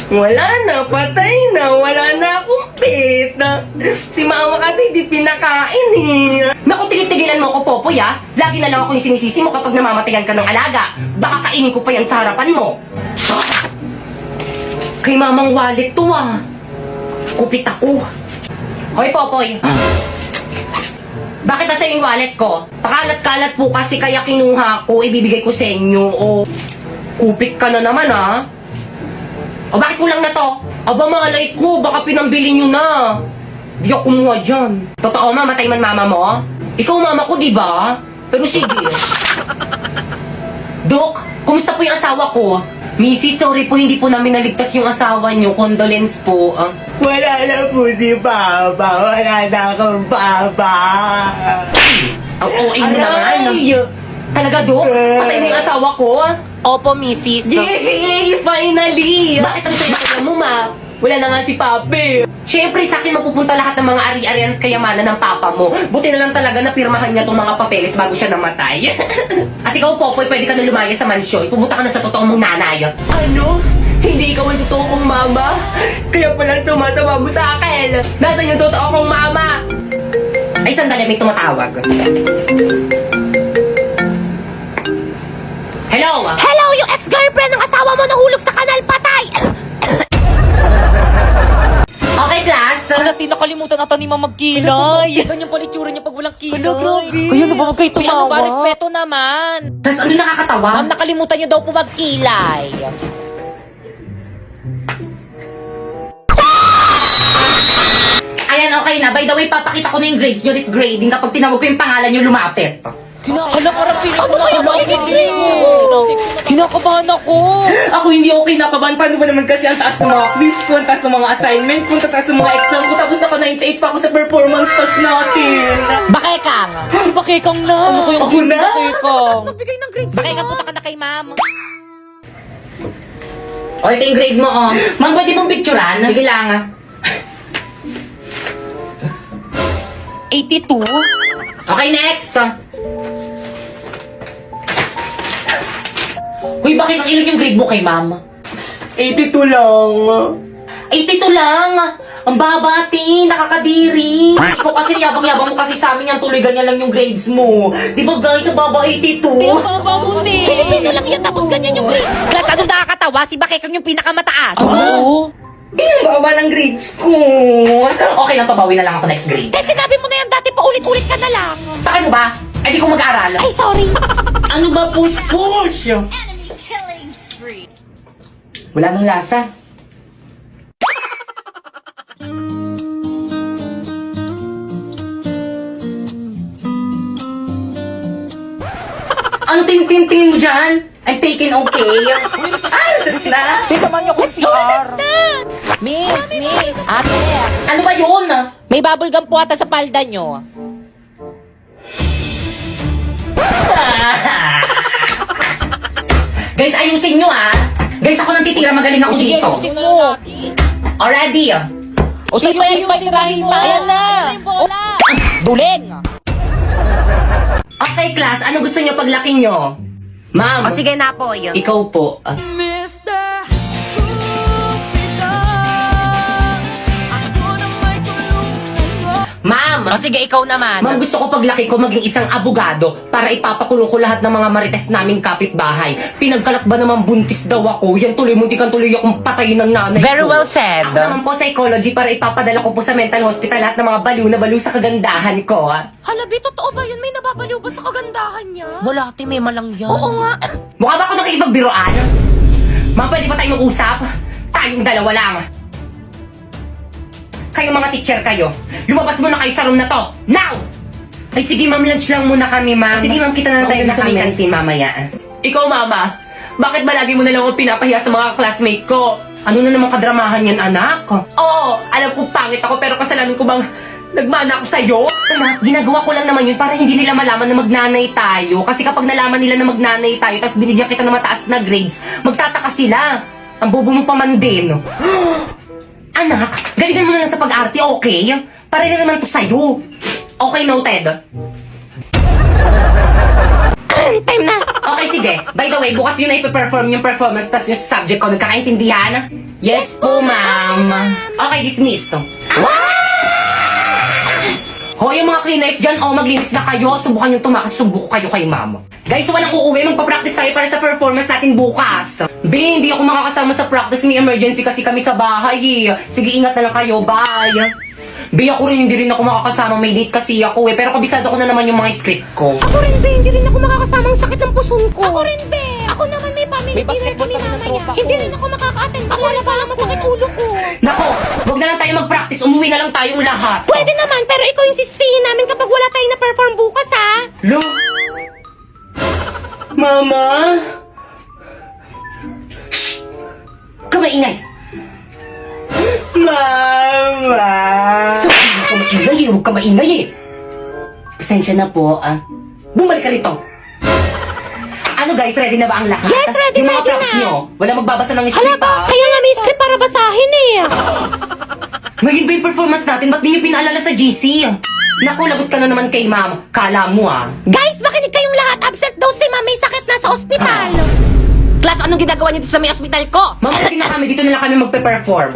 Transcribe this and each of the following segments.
Wala na, patay na, wala na akong pet. Si mama kasi di pinakain eh. Naku, tigil-tigilan mo ako, Popoy, ha? Lagi na lang ako yung sinisisi mo kapag namamatayan ka ng alaga. Baka kainin ko pa yan sa harapan mo. Kay mamang wallet to, ah. Kupit ako. Hoy, Popoy. Bakit nasa yung wallet ko? Pakalat-kalat po kasi kaya kinuha ko, ibibigay ko sa inyo. O, kupit ka na naman, ha? O, bakit kulang na to? Aba, malay ko, baka pinambili nyo na. Di ako kumuha dyan. Totoo, mamatay man mama mo? Ikaw mama ko, di ba? Pero sige. Dok, kumusta po yung asawa ko? Missy, sorry po, hindi po namin naligtas yung asawa nyo. Condolence po. Wala na po si Papa, wala na akong Papa. Ang OA mo naman. Talaga, Dok? Patay mo yung asawa ko? Opo, Mrs. Yay! Finally! Bakit ang saya mo, ma? Wala na nga si Papi. Siyempre, sa akin mapupunta lahat ng mga ari-arian at kayamanan ng papa mo. Buti na lang talaga na pirmahan niya itong mga papeles bago siya namatay. At ikaw, Popoy, pwede ka na lumaya sa mansyon. Pumunta ka na sa totoong mong nanay. Ano? Hindi ikaw ang totoo kong mama? Kaya pala sumasama mo sa akin. Nasaan yung totoo kong mama? Ay, sandali, may tumatawag. Hello? Hello, yung ex-girlfriend ng asawa mo nahulog sa kanal, patay! Okay, class? Hala, nakalimutan ata ni Ma'am magkilay. Ganyan pala itsura niya pag walang kilay. Hala, grabe. Kaya na ba huwag kayo Kuya, ano ba? tumawa? Respeto naman. Tapos ano nakakatawa? Ma'am, nakalimutan niyo daw po magkilay. Ayan, okay na. By the way, papakita ko na yung grades nyo this grading kapag tinawag ko yung pangalan nyo lumapit. Hala, parang piling ko Kinakabahan ako. Ako hindi okay nakabahan. Paano ba naman kasi ang taas ng mga quiz ko, ang taas ng mga assignment ko, ang taas ng mga exam ko, tapos naka 98 pa ako sa performance test natin. Bakekang. Si Bakekang na. Ano ko yung Ako na? Bakekang? Magbigay ng grades. Bakekang, punta ka na kay ma'am. O, ito yung grade mo, oh. Ma'am, pwede mong picturean? Sige lang, ah. 82? Okay, next. Uy, bakit ang ilan yung grade mo kay ma'am? 82 lang. 82 lang! Ang babati, nakakadiri. Ikaw kasi yabang-yabang mo kasi sa amin yan, tuloy ganyan lang yung grades mo. Di ba guys, ang baba 82? Babamuti. Filipino lang yan, tapos ganyan yung grades. Class, anong nakakatawa? Si Bakekang yung pinakamataas. Oo. Di ang baba ng grades ko. Okay lang to, bawi na lang ako next grade. Eh, sinabi mo na yan dati, paulit-ulit ka na lang. Bakit mo ba? Ay, di ko mag-aaral. Ay, sorry. Ano ba push-push? Wala nang lasa. Ano tingin mo dyan? I'm taking okay. Ay, sus na. Samahan niyo kung CR. Miss. Ate, Ano ba yun? may bubble gum po ata sa palda nyo. Guys, ayusin nyo ah. Guys, ako nang titira. Magaling ako Sige, dito. ayusin mo. Already. O sige, sirahin pa. Ayan na. Duling. Okay, class. Ano gusto nyo paglaki nyo? Ma'am. O sige na po, yun. Ikaw po. Ma'am. O sige, ikaw naman. Ma'am, gusto ko paglaki ko maging isang abogado para ipapakulong ko lahat ng mga marites naming kapitbahay. Pinagkalat ba naman buntis daw ako? Yan tuloy, muntikan tuloy akong patayin ng nanay Very ko. well said. Ako naman po psychology para ipapadala ko po sa mental hospital lahat ng mga baliw na baliw sa kagandahan ko. Halabi, totoo ba yun? May nababaliw ba sa kagandahan niya? Wala, ate, may malang yan. Oo nga. Mukha ba ako nakikipagbiroan? Ma'am, pwede ba tayo mag-usap? Tayong dalawa lang. Kayo mga teacher kayo, lumabas muna kayo sa room na to. Now! Ay sige ma'am, lunch lang muna kami ma'am. Sige ma'am, kita na tayo sa may canteen mamaya. Ikaw mama, bakit ba lagi mo na lang ako pinapahiya sa mga classmate ko? Ano na naman kadramahan yan anak? Oo, alam ko pangit ako pero kasalanan ko bang nagmana ako sa'yo? Anak, ginagawa ko lang naman yun para hindi nila malaman na magnanay tayo. Kasi kapag nalaman nila na magnanay tayo tapos binigyan kita ng mataas na grades, magtataka sila. Ang bobo mo pa man din. Anak, galingan mo na lang sa pag-arte, okay? Para na naman to sa'yo. Okay, noted. Time na. Okay, sige. By the way, bukas yun na ipaperform yung performance tas yung subject ko. Nagkakaintindihan? Yes po, ma'am. Okay, dismiss. Hoy, yung mga cleaners dyan, maglinis na kayo. Subukan yung tumakas, subuk kayo kay ma'am. Guys, walang uuwi. Magpa-practice tayo para sa performance natin bukas. B, hindi ako makakasama sa practice. May emergency kasi kami sa bahay eh. Sige, ingat na lang kayo. Bye. B, ako rin, hindi rin ako makakasama. May date kasi ako eh. Pero kabisado ko na naman yung mga script ko. Ako rin, be. Hindi rin ako makakasama. Ang sakit ng puson ko. Ako rin, be. Ako naman may family May dinner basketball kami kami ng mamaya. tropa ko. Hindi rin ako makaka-attend. Ako na pala masakit ulo ko. Nako, wag na lang tayo mag-practice. Umuwi na lang tayong lahat. Pwede naman, pero ikaw yung sisihin namin kapag wala tayong na-perform bukas, ha? Lo? Mama? Kamaingay. Mama? Huwag ka maingay eh. Huwag ka maingay eh. Pasensya na po, Bumalik ka rito. Ano guys, ready na ba ang lahat? Yes, ready, Yung mga ready props na. nyo, wala magbabasa ng Hala script ba? Kaya nga may script para basahin eh. Ngayon ba yung performance natin? Ba't di nyo pinaalala sa GC? Naku, lagot ka na naman kay ma'am. Kala mo Guys, makinig kayong lahat. Absent daw si ma'am. May sakit na sa ospital. Class, anong ginagawa niyo dito sa may ospital ko? Ma'am, na kami. Dito na lang kami magpe-perform.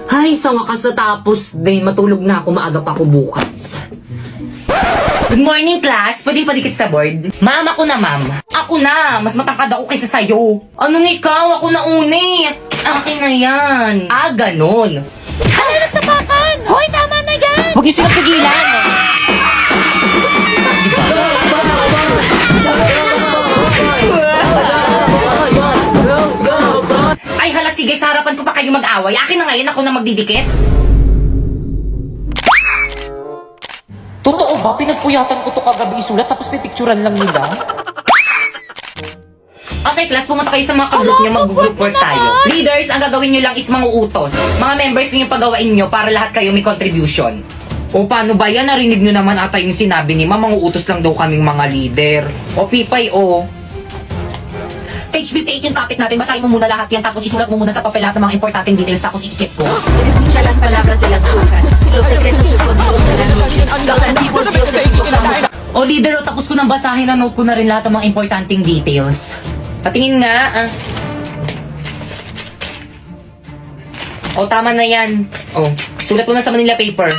Ay, sa wakas natapos din. Matulog na ako. Maaga pa ako bukas. Good morning, class. Pwedeng padikit sa board? Ma'am, ako na, ma'am. Ako na. Mas matangkad ako kaysa sa'yo. Anong ikaw? Ako na uni. Akin na yan. Ganon. Ano nagsapakan? Hoy, tama na yan. Huwag niyo silang pigilan. Ay, hala, sige. Sa harapan ko pa kayo mag-away. Akin na ngayon. Ako na magdidikit. Totoo ba? Pinagpuyatan ko to kagabi isulat tapos pipicturan lang nila? Okay, class, pumunta kayo sa mga ka-group nyo, mag-group work tayo. Leaders, ang gagawin nyo lang is mga utos. Mga members nyo yung pagawain nyo para lahat kayo may contribution. O paano ba yan? Narinig nyo naman ata yung sinabi ni Mama, utos lang daw kaming mga leader. O Pipay, o. Page 58 yung topic natin, basahin mo muna lahat yan, tapos isulat mo muna sa papel lahat ng mga importanteng details, tapos i-check ko. Escucha las palabras de las brujas, los secretos escondidos de la noche, los antiguos dioses invocamos a... O leader, tapos ko nang basahin, na-note ko na rin lahat ng mga importanteng details. Patingin nga, O, tama na yan. O, sulat mo na sa Manila paper.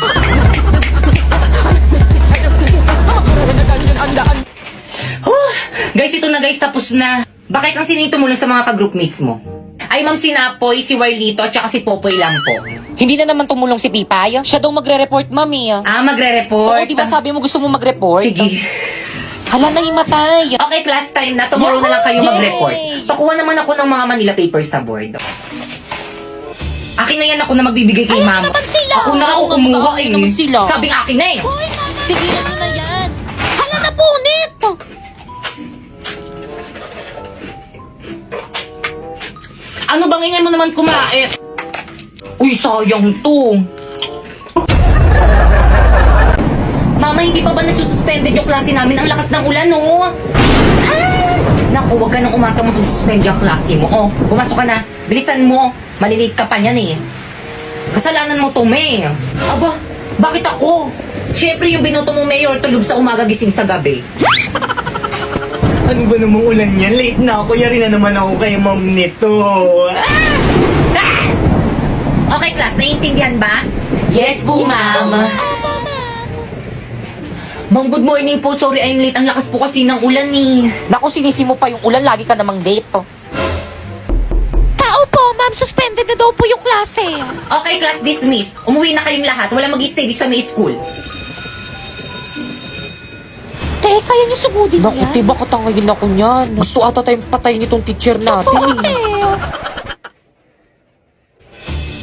Guys, ito na guys, tapos na. Bakit ang sinito muna sa mga ka-groupmates mo? Ay, Ma'am Sinapoy, si Warlito, at saka si Popoy lang po. Hindi na naman tumulong si Pipay. Siya daw magre-report, mami. Magre-report? Oo, di ba sabi mo gusto mo mag-report? Sige. Hala, nahimatay. Okay, class time na. Tomorrow na lang kayo Yay! mag-report. Pakuha naman ako ng mga Manila papers sa board. Akin na yan, ako na magbibigay kay ma'am. naman sila. Ako na ako kumuha Ay, naman sila. Sabing akin na eh. Hoy, tama na Tigilan yan. mo na yan. Hala na punit. Ano bang ingay mo naman kumait? Uy, sayang to. Mama, hindi pa ba nasususpended yung klase namin? Ang lakas ng ulan, no? Naku, huwag ka nang umasa masususpend yung klase mo. Oh, pumasok ka na. Bilisan mo. Malilate ka pa niyan eh. Kasalanan mo to, May. Aba, bakit ako? Siyempre yung binoto mo, Mayor, tulog sa umaga, gising sa gabi. Ano ba namang ulan yan? Late na ako. Yari na naman ako kay ma'am nito. Okay, class, naiintindihan ba? Yes po, ma'am. Ma'am, good morning po. Sorry, I'm late. Ang lakas po kasi ng ulan eh. Naku, sinisi mo pa yung ulan. Lagi ka namang date. Tao po, ma'am. Suspended na daw po yung klase. Okay, class, dismiss. Umuwi na kayong lahat. Wala mag-stay dito sa may school. Teka, kaya niyo sugudin Naku, yan. tiba katangagin ako niyan. Gusto ata tayong patayin itong teacher natin.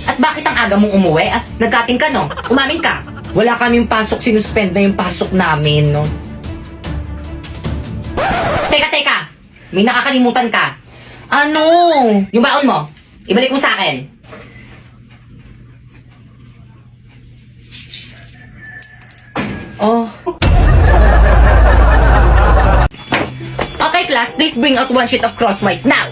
At bakit ang aga mong umuwi? Nagkating ka, no? Umamin ka. Wala kaming pasok. Sinuspend na yung pasok namin, no? Teka. May nakakalimutan ka. Ano? Yung baon mo. Ibalik mo sa akin. Oh, Okay, class, please bring out one sheet of crosswise now.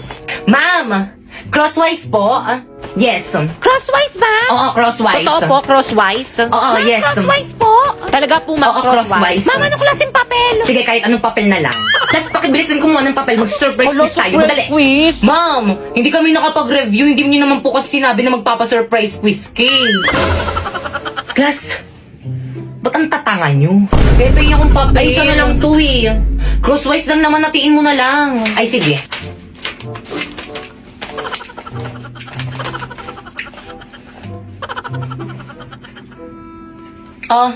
Ma'am, crosswise po? Yes. Crosswise ba? Oo, crosswise. Totoo po, crosswise? Oo, yes. Crosswise po. Talaga po, ma'am, Oo, crosswise. crosswise. Ma'am, ano klaseng papel? Sige, kahit anong papel na lang. Plus, pakibilisan kumuha ng papel. Mag-surprise quiz tayo. Madali. quiz? Ma'am, hindi kami nakapag-review. Hindi niyo naman po kasi sinabi na magpapa-surprise quiz cake. Class, Ba't ang tatanga niyo? Pepe akong papel. Ay, isa na lang to eh. Crosswise lang naman, natiin mo na lang. Ay, sige. Oh.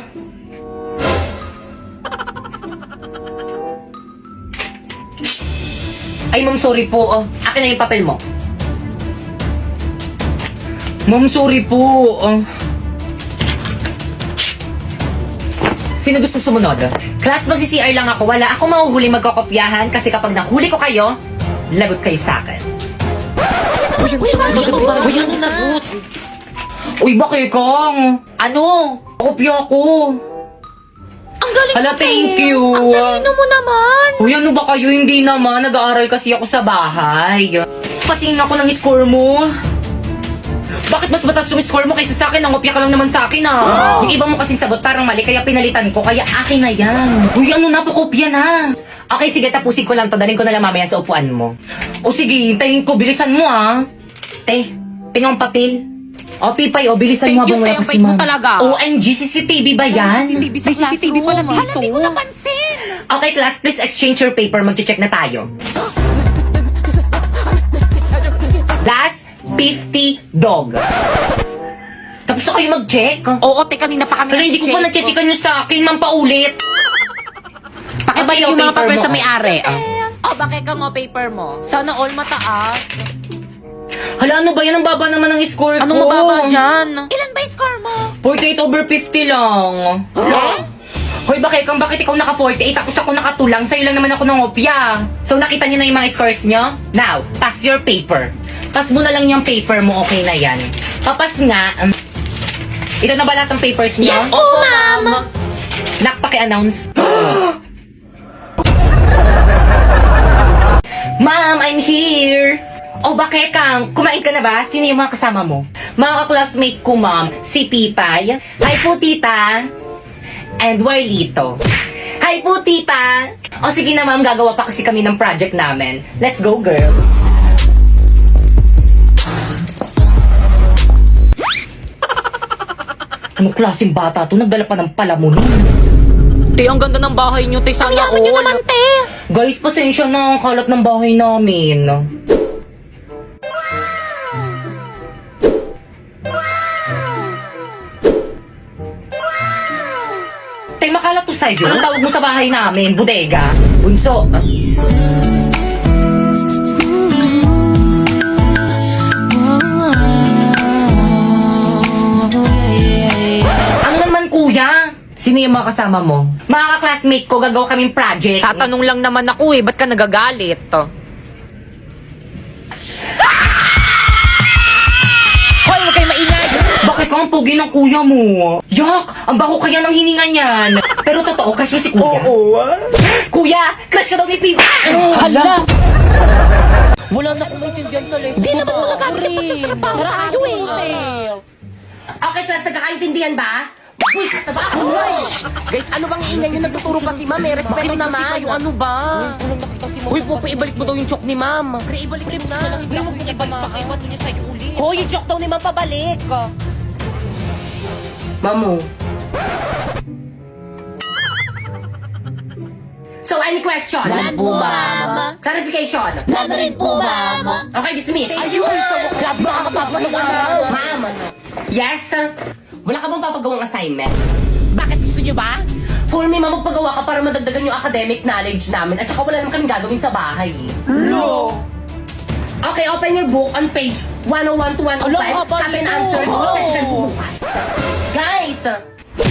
Ay, ma'am, sorry po. Oh. Akin na yung papel mo. Ma'am, sorry po. Sino gusto sumunod? Class, magsi-CR lang ako. Wala akong mahuhuli magkakopyahan kasi kapag nahuli ko kayo, lagot kayo sa akin. Uy, bakit kang? Ano? Kopya ko. Ang galing Hala, mo, thank te. you. Ang talino mo naman. Uy, ano ba kayo? Hindi naman. Nag-aaral kasi ako sa bahay. Patingin ako ng score mo. Bakit mas mataas yung score mo kaysa sa akin? Nangopya ka lang naman sa akin ah. Yung iba mo kasing sagot parang mali kaya pinalitan ko kaya akin na yan. Uy, ano na? Pakopya na. Okay, sige, tapusin ko lang to. Daling ko na lang mamaya sa upuan mo. O sige, hintayin ko. Bilisan mo ah. Te, pinong papel. O, Pipay, o, bilisan Thank mo you, habang wala te. Ang kasi bait mo ma'am. talaga. OMG, CCTV ba yan? May CCTV pala dito. Hindi ko napansin. Okay, class, please exchange your paper. Mag-check na tayo. Last, 50 dog. Tapos na kayo mag-check. Oo, te, kanina pa kami Hala, hindi ko pa nag-check. na-checkan nyo sa akin. Ma'am, paulit. Pakibay Okay, yung mga paper papel mo. sa may-ari. Oh, bakit ka mo paper mo? Sana all mataas. Hala, ano ba yan? Ang baba naman ng score ko. Anong mababa dyan? Ilan ba yung score mo? 48/50 lang. Eh? Hoy, bakit ikaw naka-48 tapos ako nakatulang? Sa'yo lang naman ako nangopya. So, nakita niyo na yung mga scores niyo? Now, pass your paper. Pass mo na lang yung paper mo, okay na yan. Papas nga. Ito na ba lahat ng papers niyo? Yes po, ma'am. Nak, paki-announce. Ma'am, I'm here! Oh, bakit kang? Kumain ka na ba? Sino yung mga kasama mo? Mga classmate ko, ma'am. Si Pipay. Hi po, tita. And Warlito. Hi po, tita. O sige na, ma'am. Gagawa pa kasi kami ng project namin. Let's go, girls. Anong klaseng bata to? Nagdala pa ng palamunin. Te, ang ganda ng bahay nyo, te. Sana Yaman nyo all. naman, te. Guys, pasensya na ang kalat ng bahay namin. Tay, makalat to sa'yo. Anong tawag mo sa bahay namin? Bodega? Bunso? Ano naman, kuya? Sino yung mga kasama mo? Mga ka-classmate ko, gagawa kaming project. Tatanong lang naman ako eh, ba't ka nagagalit? Hoy, huwag kayo maingay! Bakit kang pugi ng kuya mo? Yak! Ang baho kaya ng hininga niyan. Pero totoo, crush mo si kuya? Kuya, crush ka daw ni Pipa! Hala! Wala na akong maintindihan sa lesson. Di naman mo nagamit ang pagtatrabaho tayo eh. Okay, class, nagkakaintindihan ba? Uy, taba! Guys, ano bang iingay nyo? Nagtuturo pa si ma'am eh. Respeto naman. Yung ano ba? Uy, Popo, ibalik mo daw yung chok ni ma'am. Pre, ibalik mo na. Pre, huwag mo ibalik. Pakibat niyo sa'yo ulit. Hoy, yung chok daw ni ma'am pabalik. Mamu. So, any question? None po, ma'am. Clarification? None rin po, ma'am. Okay, dismiss. Ayun, so, grabe ka kapapalong Ma'am, yes? Wala ka bang papagawang assignment? Bakit gusto niyo ba? For me, ma'am, magpagawa ka para madagdagan yung academic knowledge namin at saka wala naman kaming gagawin sa bahay. No! Okay, open your book on page 101 to 105. Ala, haba Copy and nito. answer. Check po bukas. Guys!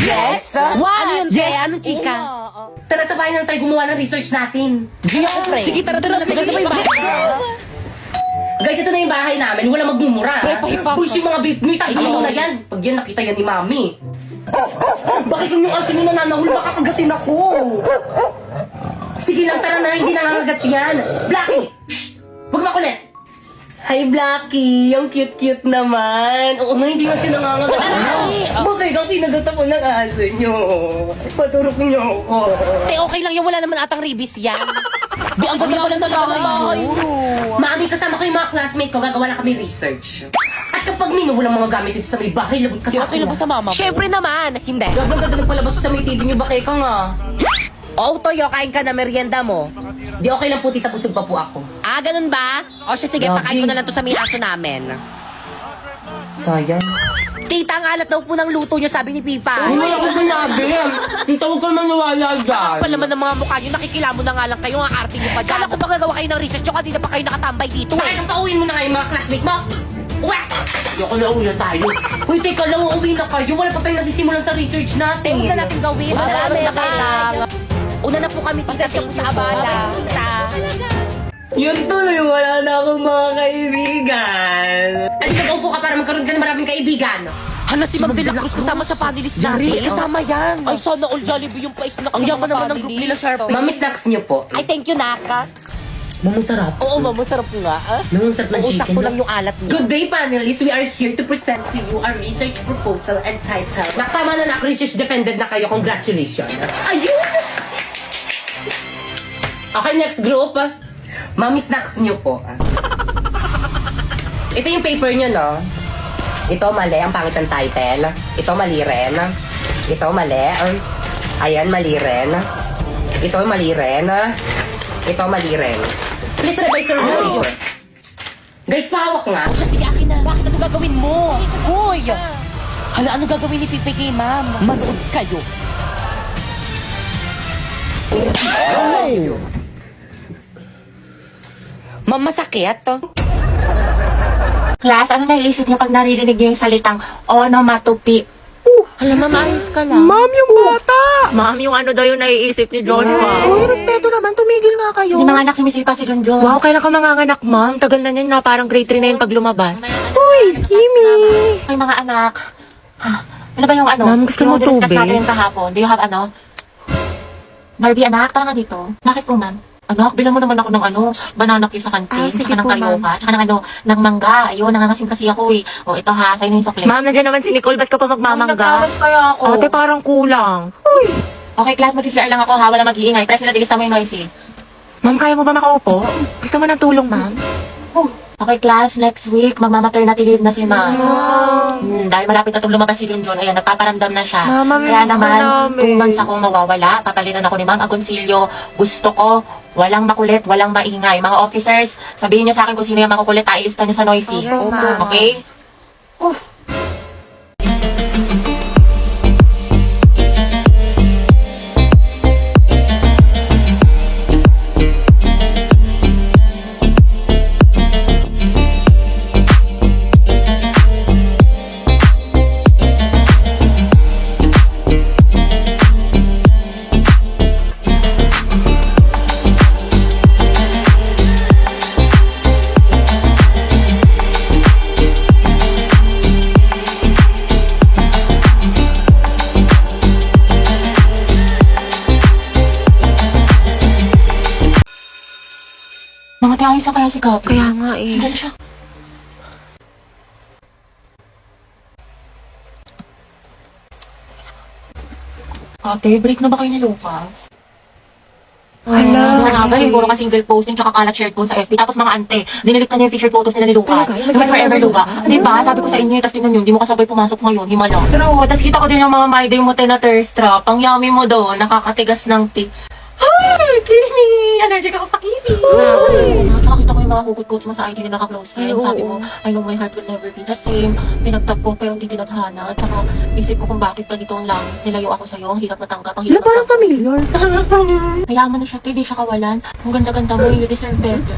Yes? What? Ano yun, Yes. Ano, chika? Tara, sabayan na tayo gumawa ng research natin. Di ako, pre. Sige, tara. Maganda ba yung bahay? Guys, ito na yung bahay namin. Wala magmumura. Pre, pahipa. Push yung mga beef meat. Ayun na yan. Pag yan, nakita yan ni Mami. Bakit yung aso mo nananahul? Baka kagatin ako. Sige lang, tara na. Hindi nangangagat yan. Blackie! Shh! Huwag makulit. Hi, Blackie! Ang cute-cute naman. Oo nga, hindi nga siya nangangagat. Bakit ang kinagat ako ng aso nyo? Paturok nyo ako. Te, okay lang yan. Wala naman atang ribis yan. Di, ang ganda pala talaga ng bahay mo. Mami, kasama ko yung mga classmate ko, gagawa lang kami research. At kapag mino, walang mga gamit dito sa may bahay, labot ka Di, sa okay akin. lang ba sa mama mo? Siyempre naman. Hindi. Gaganda nagpalabas sa may TV nyo, bakit ka nga? Oh, Toyo, kain ka na merienda mo. Di okay lang po, tita, busog pa po ako. Ah, ganun ba? O siya, sige, pakain ko na lang to sa may aso namin. Sayang. Tita, ang alat daw po ng luto niyo, sabi ni Pipa. Wala ko sinabi. Tita, huwag ka maniwala dyan. Pa naman ng mga mukha niyo, nakikilamo na nga lang kayo, ang arte niyo pa dyan. Kala ko ba gagawa kayo ng research nyo, kanina pa kayo nakatambay dito Bakit eh. ang pauwiin mo na nga yung mga classmate mo? Uwe! Yoko na uwi na tayo. Uy, teka lang, uuwi na kayo. Wala pa tayong nasisimulan sa research natin. Huwag na natin gawin. Marami na kailangan. Una na po kami, tita, siya po sa abala. Tita. Yun tuloy, wala na akong mga kaibigan. Ay, nag-upo ka para magkaroon ka ng maraming kaibigan. Hala, si Ma'am De La Cruz kasama sa panelist natin. Kasama yan. Ay, sana all Jollibee yung pa-snack. Ang yaman naman ng group nila, Sharp. Mami, snacks niyo po. Ay, thank you, Naka. Mamang sarap. Oo, Ma'am, masarap nga. Mamang sarap ng Uusap chicken. ko lang yung alat niyo. Good day, panelists. We are here to present to you our research proposal and title. Tama na, research defended na kayo. Congratulations. Ayun! Okay, next group. Mami, snacks niyo po. Ito yung paper niyo, no? Ito mali, ang pangit ng title. Ito mali rin. Ito mali. Ayan, mali rin. Ito mali rin. Ito mali rin. Please revise your work. Guys, pahawak nga. O siya, sige, akin na. Bakit ano gagawin mo? Hoy! Hala, ano gagawin ni Pipi kay Ma'am? Manood kayo. Ma'am, masakit to. Class, ano naiisip niyo pag naririnig niyo yung salitang onomatopoeia? Alam, ma'am, ayos ka lang. Ma'am, yung bata! Ma'am, yung ano daw yung naiisip ni Joshua. Uy, respeto naman. Tumigil nga kayo. Hindi nanganak si Missy pa si Junjun. Wow, kailan ka manganganak, ma'am? Tagal na niyan na, parang grade 3 na yun pag lumabas. Uy, Kimi! Ay, mga anak. Ano ba yung ano? Ma'am, gusto mo yung tubig? discuss natin kahapon. Do you have ano? Barbie, anak, tara nga dito. Bakit po, ma'am? Anak, bilang mo naman ako ng ano, banana cue sa kantin, sige tsaka ng po, karyoka, tsaka ng ano, ng mangga. Ayun, nangangasim kasi ako eh. O, ito ha, sa'yo na yung sukli. Ma'am, nandiyan naman si Nicole. Ba't ka pa magmamangga? Nagkawas kaya ako. Ate, parang kulang. Okay, class, mag-CR lang ako ha, wala mag-iingay. President, ilista mo yung noisy. Ma'am, kaya mo ba makaupo? Gusto mo ng tulong, ma'am? Okay, class, next week, magmamaternity leave na si ma'am. Dahil malapit na itong lumabas si Junjun, ayan, nagpaparamdam na siya. Mama, Kaya miss ka naman, namin. 2 months akong mawawala. Papalitan ako ni Ma'am Agoncillo. Gusto ko, walang makulit, walang maingay. Mga officers, sabihin niyo sa akin kung sino yung makukulit, ilista niyo sa noisy. Yes, ma'am. Okay? Mga tayo sa kaya si Kapi. Kaya nga eh. Diyan siya. Ate, break na ba kayo ni Lucas? Hala. Siguro ka single posting tsaka kalat shared po sa FB. Tapos mga ante, dinilit na niya yung featured photos nila ni Lucas. Yung may forever Luga. Di ba? Sabi ko sa inyo, tapos tingnan yun, di mo kasabay pumasok ngayon, himala. True, tapos kita ko din yung mga my day mo na thirst trap. Ang yummy mo doon, nakakatigas ng tea. Ay, Kimi! Allergic ako sa kiwi! Nakakita ko yung mga hugot-hugots mo sa IG na naka-close friends. Sabi mo, I know my heart will never be the same. Pinagtagpo pero hindi tinadhana. At saka, isip ko kung bakit ganito lang. Nilayo ako sa'yo, ang hirap matanggap, ang hirap Parang matanggap. familiar. Hayaan mo na siya, hindi siya kawalan. Ang ganda-ganda mo, you deserve better.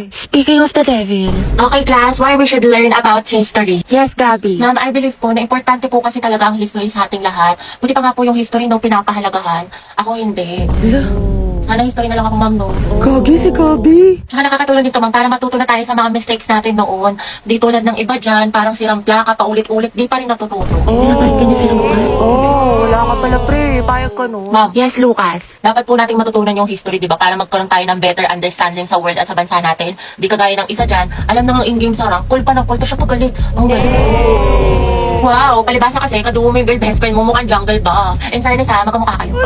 Speaking of the devil. Okay, class, why we should learn about history? Yes, Gabby. Ma'am, I believe po na importante po kasi talaga ang history sa ating lahat. Buti pa nga po yung history nung pinapahalagahan. Ako hindi. Sana history na lang ako, ma'am, no? Gagi si Gabi. Tsaka nakakatulong dito, ma'am, para matuto na tayo sa mga mistakes natin noon. Di tulad ng iba dyan, parang sirang plaka, paulit-ulit, di pa rin natututo. Pinapalit ka niya si Lucas. Wala ka pala, pre. Payag ka, no? Ma'am, yes, Lucas. Dapat po nating matutunan yung history, di ba? Para magkaroon tayo ng better understanding sa world at sa bansa natin. Di kagaya ng isa dyan, alam na ng in-game sa rank, cool pa ng cool, to siya pagalit. Ang galing. Wow, palibasa kasi, kadugo mo yung girl best friend mo, mukhang jungle ba? In fairness ha, magkamukha kayo.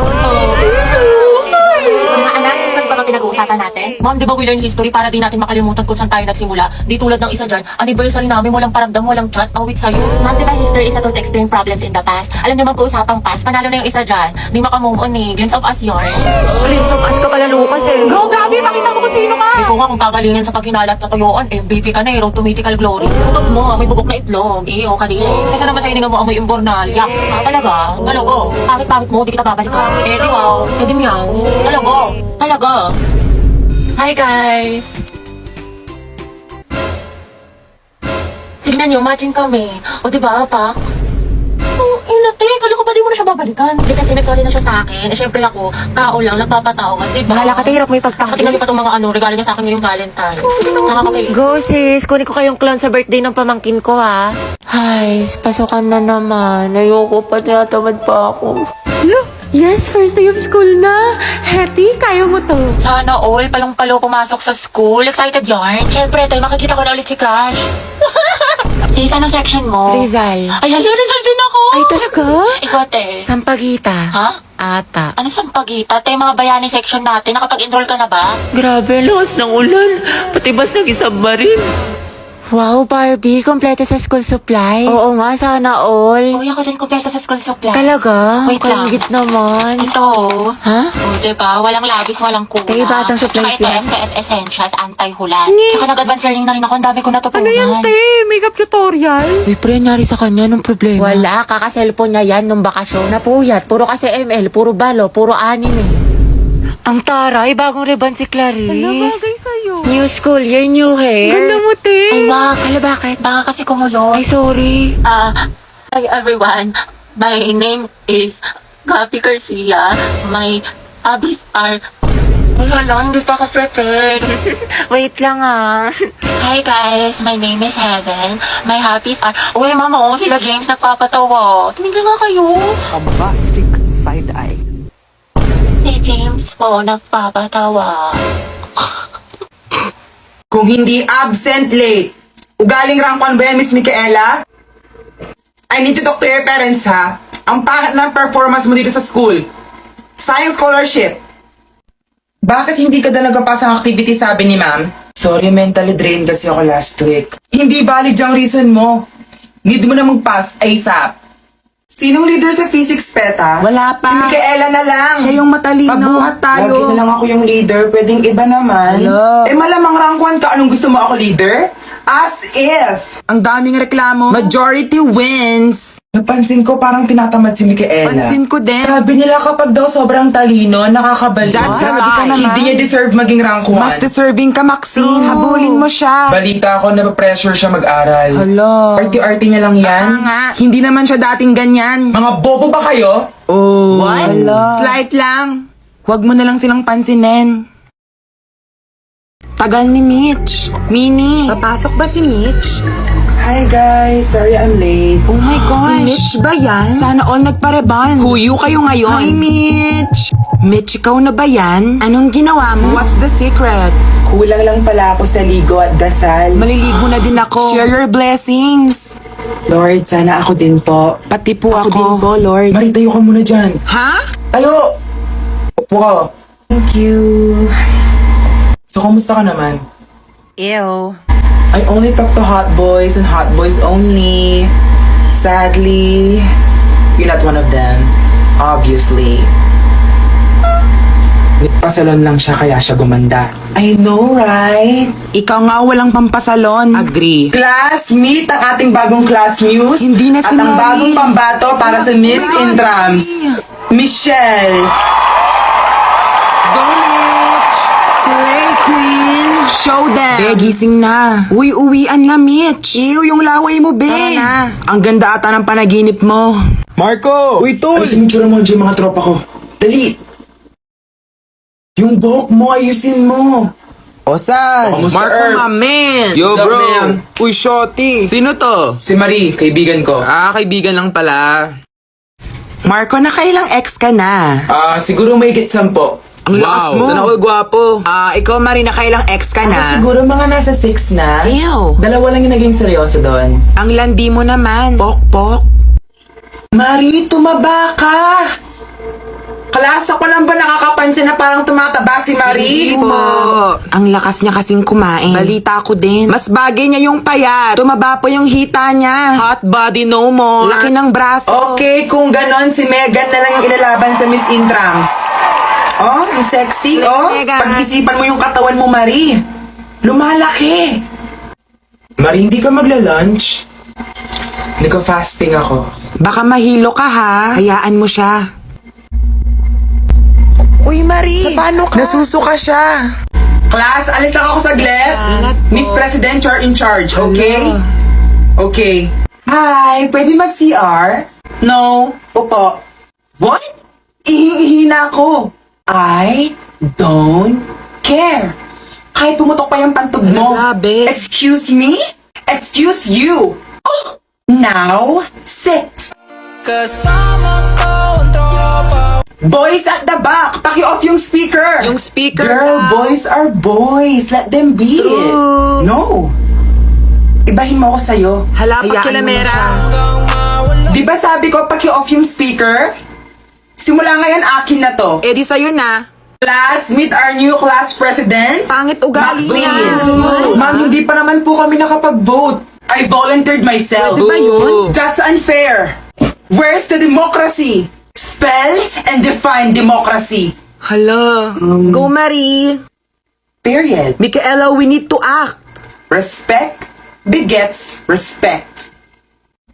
Mga anak, history pa ba pinag-uusapan natin? Ma'am, di ba we learn history para di natin makalimutan kung saan tayo nagsimula? Di tulad ng isa dyan, anniversary namin, walang paramdam, walang chat, awit sa'yo. Ma'am, di ba history is a tool to explain problems in the past? Alam niyo mag-uusapang past, panalo na yung isa dyan. Di makamove on eh, glimpse of us yarn. Glimpse of us ka pala, Lucas, eh. Go, Gabi! Pakita mo kung sino ka! Hindi ko nga kung gagalingin sa pagkinalat sa tuyuan, MVP ka na eh, road to mythical glory. Putot mo, may bubok na itlog. Iyo, kanina. Kasi naman sa hininga mo amoy imbornal. Yak, talaga? Talago? Pangit-pangit mo, di kita babalikan. Eh, di wow. Eh, di meow. Talago? Talaga? Hi, guys! Tignan nyo, matching kami. O, di ba, Pak? Oh, inate, kala ko ba di mo na siya babalikan? Hindi kasi nag-sorry na siya sa akin. Eh, syempre ako, tao lang, nagpapatawad, di ba? Bahala ka, hirap mo ipagtanggol. Tingnan niyo pa itong mga regalo niya sa akin ngayong Valentine. Nakakakay. Go, sis. Kunin ko kayong clown sa birthday ng pamangkin ko, ha? Ay, pasukan na naman. Ayoko pa, tinatamad pa ako. Yes, first day of school na. Hetty, kaya mo to. Sana all, palong-palo pumasok sa school. Excited yarn? Syempre, tayo makikita ko na ulit si Crush. Sis, anong section mo? Rizal. Ay, hala, Rizal din ako. Ay, talaga? Ikaw, te. Sampagita. Ha? Ata. Ano sampagita? Te, mga bayani section natin. Nakapag-enroll ka na ba? Grabe, lakas ng ulan. Pati bas nag-isubmarine. Wow, Barbie. Kompleto sa school supplies. Oo nga, sana all. Uy, ako din kumpleto sa school supply. Talaga? Wait lang. Kalingit naman. Ito. Ha? O, diba? Walang labis, walang kulang. Kaya batang supplies Tsaka ito, yan. MTS Essentials, anti-hulas. Tsaka nag-advance learning na rin ako. Ang dami ko natutunan. Makeup tutorial? Uy, pre, nangyari sa kanya nung problema. Wala, kaka-cellphone niya yan nung bakasyon. Napuyat, puro kasi ML, puro balo, puro anime. Ang taray, bagong ribbon si Clarice. sa'yo. New school year, new hair. mo, te. Ay, wag. Kala bakit? Baka kasi kumulo. Ay, sorry. Hi everyone. My name is Gabi Garcia. My hobbies are... Ay, hala, hindi pa ako prepared. Wait lang ah. Hi guys, my name is Heaven. My hobbies are... Uy, mama, oh, sila James nagpapatawa. Tumigil nga kayo. Bombastic side-eye. Si James po nagpapatawa. Kung hindi absent late, ugaling rank 1 ba yan, Miss Micaela? I need to talk to your parents, ha? Ang pangit ng performance mo dito sa school. Science scholarship. Bakit hindi ka na nagpapasa ng activity, sabi ni ma'am? Sorry, mentally drained kasi ako last week. Hindi valid yung reason mo. Need mo na mag-pass ASAP. Sinong leader sa physics, Peta? Wala pa. Si Micaela na lang. Siya yung matalino. Pabuhat tayo. Lagi na lang ako yung leader. Pwedeng iba naman. Eh malamang rank 1 ka. Anong gusto mo ako leader? As if. Ang daming reklamo. Majority wins. Napansin ko parang tinatamad si Micaela. Pansin ko din. Sabi nila kapag daw sobrang talino, nakakabaliw. That's a lie. Hindi niya deserve maging rank 1. Mas deserving ka, Maxine. Habulin mo siya. Balita ko na pressure siya mag-aral. Hello. Arty-arty niya lang yan. Hindi naman siya dating ganyan. Mga bobo ba kayo? Oh. What? Slight lang. Huwag mo na lang silang pansinin. Tagal ni Mitch. Mini. Papasok ba si Mitch? Hi guys, sorry I'm late. Oh my gosh. Si Mitch ba yan? Sana all nagpareban. Huyo kayo ngayon. Hi Mitch. Mitch, ikaw na ba yan? Anong ginawa mo? What's the secret? Kulang lang pala ako sa ligo at dasal. Maliligo na din ako. Share your blessings. Lord, sana ako din po. Pati po ako. Din po, Lord. Mari, tayo ka muna dyan. Ha? Tayo! Upo ka. Thank you. So, kumusta ka naman? Ew. I only talk to hot boys and hot boys only. Sadly, you're not one of them. Obviously. Pasalon lang siya kaya siya gumanda. I know, right? Ikaw nga walang pampasalon. Agree. Class, meet ang ating bagong class news. Hindi na si At ang bagong pambato para sa Miss Intrams. Michelle. Go, Mitch! Slay Queen! Show them! Be, gising na. Uy, uwian nga, Mitch. Ew, yung laway mo, be. Tara na. Ang ganda ata ng panaginip mo. Marco! Uy, tol! Ay, sumitsura mo dyan mga tropa ko. Dali! Yung buhok mo, ayusin mo. O, saan? Kamusta, Marco, Erp? my man. Yo, What's up, bro. man? Uy, shorty. Sino to? Si Marie, kaibigan ko. Kaibigan lang pala. Marco, nakailang ex ka na? Siguro may get 10. Ang lakas mo. Sana all gwapo. Ikaw, Marie, nakailang ex ka na? Siguro mga nasa 6 na. Ew. Dalawa lang yung naging seryoso doon. Ang landi mo naman. Pok-pok. Marie, tumaba ka. Klasa ko lang ba nakakapansin na parang tumataba si Marie? Hindi po. Ang lakas niya kasing kumain. Balita ko din. Mas bagay niya yung payat. Tumaba po yung hita niya. Hot body no more. Laki ng braso. Okay, kung ganon, si Megan na lang yung ilalaban sa Miss Intrams. Oh, ang sexy. Oh, Megan. pag-isipan mo yung katawan mo, Marie. Lumalaki. Marie, hindi ka magla-lunch? Nagka-fasting ako. Baka mahilo ka ha. Hayaan mo siya. Uy, Marie. Paano ka? Nasusuka siya. Class, alis lang ako saglit. Miss President, you're in charge, okay? Okay. Hi, pwede mag-CR? No. Opo. What? Ihing-ihi na ako. I don't care. Kahit pumutok pa yung pantog mo. Grabe. Excuse me? Excuse you. Oh, now, sit. Boys at the back, paki-off yung speaker. Yung speaker Girl, lang. boys are boys. Let them be. True. No. Ibahin mo ako sa'yo. Hala, Hayaan mo na pakilamera. siya. Di ba sabi ko paki-off yung speaker? Simula ngayon, akin na to. Eh di sa'yo na. Class, meet our new class president. Pangit ugali Maxine. niya. Ma'am, hindi pa naman po kami nakapag-vote. I volunteered myself. Pwede ba yun? That's unfair. Where's the democracy? Spell and define democracy. Hala. Go, Marie. Period. Micaela, we need to act. Respect begets respect.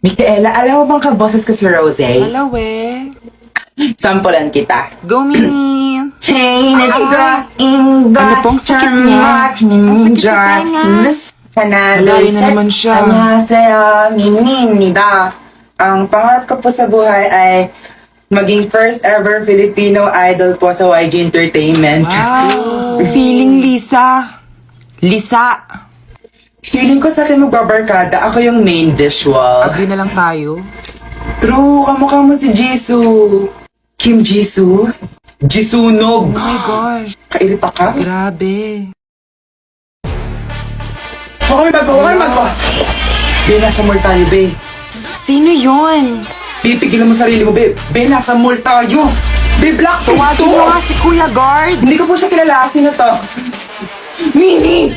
Micaela, alam mo bang kaboses ka si Rose? Hala, we. Sampulan kita. Go, Mini. Hey, ninja, ingot, Ano pong sakit niya? ninja, Nalayo na naman siya. Annyeonghaseyo, mininida. Ang pangarap ko po sa buhay ay maging first ever Filipino idol po sa YG Entertainment. Wow. Feeling Lisa. Lisa. Feeling ko sa akin magbabarkada, ako yung main visual. Agree na lang tayo. True, kamukha mo si Jisoo. Kim Jisoo? Jisunog. Oh my gosh. Kairita ka? Grabe. Huwag kami magko. Be, nasa mall tayo, be. Sino yon? Pipigilan mo sarili mo, be. Be, nasa mall tayo. Be, Blackpink to. Tawagin mo nga si Kuya Guard. Hindi ko po siya kilala. Sino to? Mini!